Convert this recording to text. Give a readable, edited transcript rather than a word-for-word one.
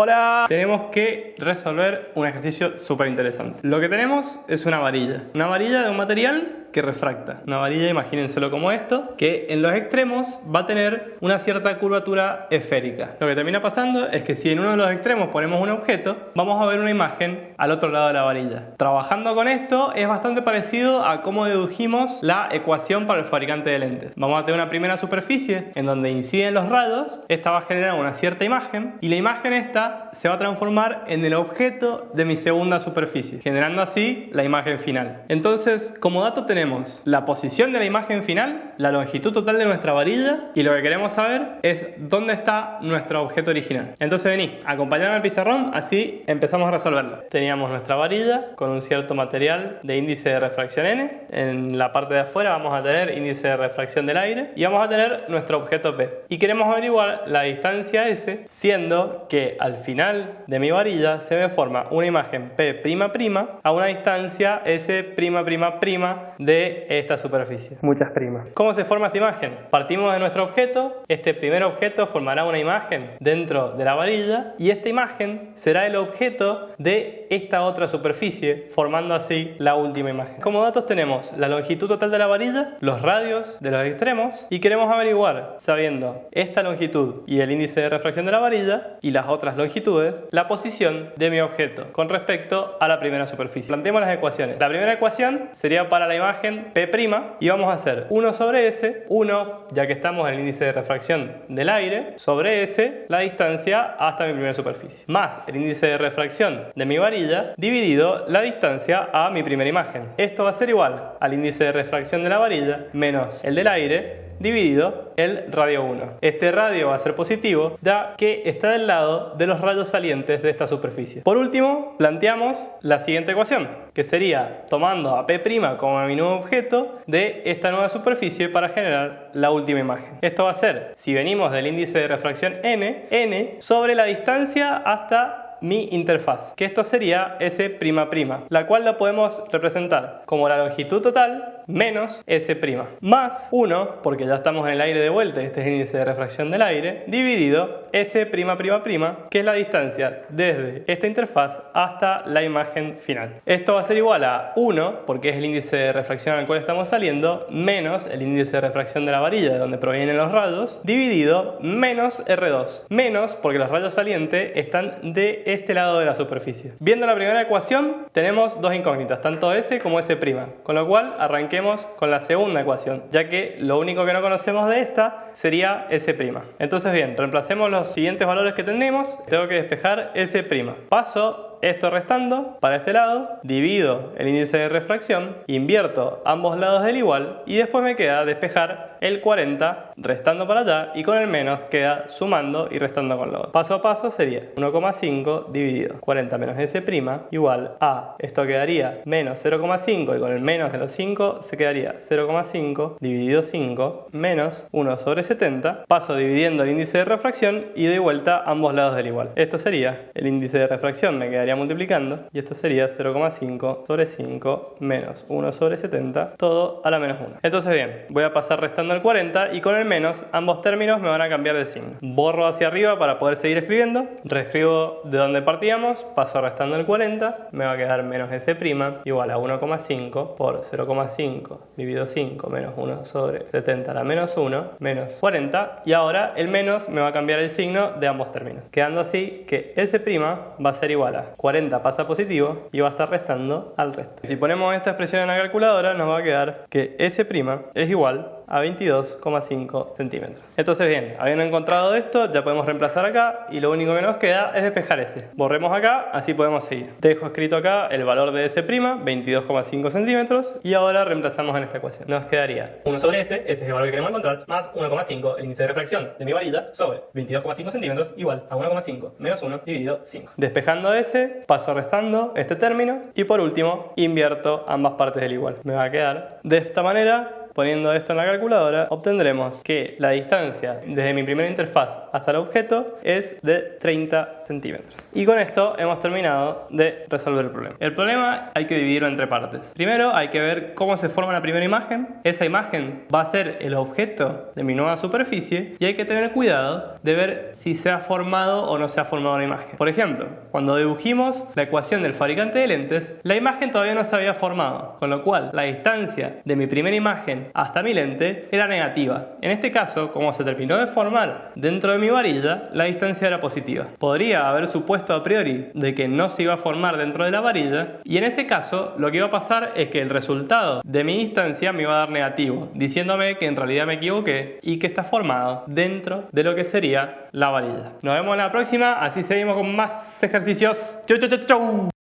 Hola, tenemos que resolver un ejercicio súper interesante. Lo que tenemos es una varilla de un material que refracta. Una varilla, imagínenselo como esto, que en los extremos va a tener una cierta curvatura esférica. Lo que termina pasando es que si en uno de los extremos ponemos un objeto, vamos a ver una imagen al otro lado de la varilla. Trabajando con esto es bastante parecido a cómo dedujimos la ecuación para el fabricante de lentes. Vamos a tener una primera superficie en donde inciden los rayos, esta va a generar una cierta imagen y la imagen esta se va a transformar en el objeto de mi segunda superficie, generando así la imagen final. Entonces, como dato tenemos la posición de la imagen final, la longitud total de nuestra varilla y lo que queremos saber es dónde está nuestro objeto original. Entonces vení, acompañame al pizarrón, así empezamos a resolverlo. Teníamos nuestra varilla con un cierto material de índice de refracción n. En la parte de afuera vamos a tener índice de refracción del aire y vamos a tener nuestro objeto P. Y queremos averiguar la distancia S, siendo que al final de mi varilla se me forma una imagen P' a una distancia S' de esta superficie. Muchas primas. ¿Cómo se forma esta imagen? Partimos de nuestro objeto, este primer objeto formará una imagen dentro de la varilla y esta imagen será el objeto de esta otra superficie, formando así la última imagen. Como datos tenemos la longitud total de la varilla, los radios de los extremos y queremos averiguar, sabiendo esta longitud y el índice de refracción de la varilla y las otras longitudes, la posición de mi objeto con respecto a la primera superficie. Planteemos las ecuaciones. La primera ecuación sería para la imagen P' y vamos a hacer 1 sobre S, 1 ya que estamos en el índice de refracción del aire, sobre S la distancia hasta mi primera superficie, más el índice de refracción de mi varilla dividido la distancia a mi primera imagen. Esto va a ser igual al índice de refracción de la varilla menos el del aire dividido el radio 1. Este radio va a ser positivo ya que está del lado de los rayos salientes de esta superficie. Por último, planteamos la siguiente ecuación, que sería tomando a P' como mi nuevo objeto de esta nueva superficie para generar la última imagen. Esto va a ser, si venimos del índice de refracción n sobre la distancia hasta mi interfaz, que esto sería S'', la cual la podemos representar como la longitud total menos S', más 1, porque ya estamos en el aire de vuelta, este es el índice de refracción del aire, dividido S'', que es la distancia desde esta interfaz hasta la imagen final. Esto va a ser igual a 1, porque es el índice de refracción al cual estamos saliendo, menos el índice de refracción de la varilla, de donde provienen los rayos, dividido menos R2, menos porque los rayos salientes están de este lado de la superficie. Viendo la primera ecuación, tenemos dos incógnitas, tanto S como S', con lo cual arranquemos con la segunda ecuación, ya que lo único que no conocemos de esta sería S'. Entonces bien, reemplacemos los siguientes valores que tenemos. Tengo que despejar S'. Paso esto restando para este lado, divido el índice de refracción, invierto ambos lados del igual y después me queda despejar el 40 restando para allá y con el menos queda sumando y restando con lo otro. Paso a paso sería 1,5 dividido 40 menos S' igual a, esto quedaría menos 0,5 y con el menos de los 5 se quedaría 0,5 dividido 5 menos 1 sobre 70. Paso dividiendo el índice de refracción y doy vuelta ambos lados del igual. Esto sería el índice de refracción, me quedaría multiplicando y esto sería 0,5 sobre 5 menos 1 sobre 70, todo a la menos 1. Entonces bien, voy a pasar restando el 40 y con el menos ambos términos me van a cambiar de signo. Borro hacia arriba para poder seguir escribiendo, reescribo de donde partíamos, paso restando el 40, me va a quedar menos S' igual a 1,5 por 0,5 dividido 5 menos 1 sobre 70 a la menos 1 menos 40 y ahora el menos me va a cambiar el signo de ambos términos, quedando así que S' va a ser igual a 40 pasa positivo y va a estar restando al resto. Si ponemos esta expresión en la calculadora nos va a quedar que S' es igual a 22,5 centímetros. Entonces bien, habiendo encontrado esto ya podemos reemplazar acá y lo único que nos queda es despejar S. Borremos acá, así podemos seguir. Dejo escrito acá el valor de S', 22,5 centímetros y ahora reemplazamos en esta ecuación. Nos quedaría 1 sobre S, ese es el valor que queremos encontrar, más 1,5 el índice de refracción de mi varilla sobre 22,5 centímetros igual a 1,5 menos 1 dividido 5. Despejando S, paso restando este término y por último invierto ambas partes del igual. Me va a quedar de esta manera. Poniendo esto en la calculadora, obtendremos que la distancia desde mi primera interfaz hasta el objeto es de 30 centímetros. Y con esto hemos terminado de resolver el problema. El problema hay que dividirlo entre partes. Primero hay que ver cómo se forma la primera imagen. Esa imagen va a ser el objeto de mi nueva superficie y hay que tener cuidado de ver si se ha formado o no se ha formado la imagen. Por ejemplo, cuando dedujimos la ecuación del fabricante de lentes, la imagen todavía no se había formado, con lo cual la distancia de mi primera imagen hasta mi lente era negativa. En este caso, como se terminó de formar dentro de mi varilla, la distancia era positiva. Podría haber supuesto a priori de que no se iba a formar dentro de la varilla, y en ese caso lo que iba a pasar es que el resultado de mi distancia me iba a dar negativo, diciéndome que en realidad me equivoqué y que está formado dentro de lo que sería la varilla. Nos vemos en la próxima, así seguimos con más ejercicios. ¡Chau, chau, chau, chau!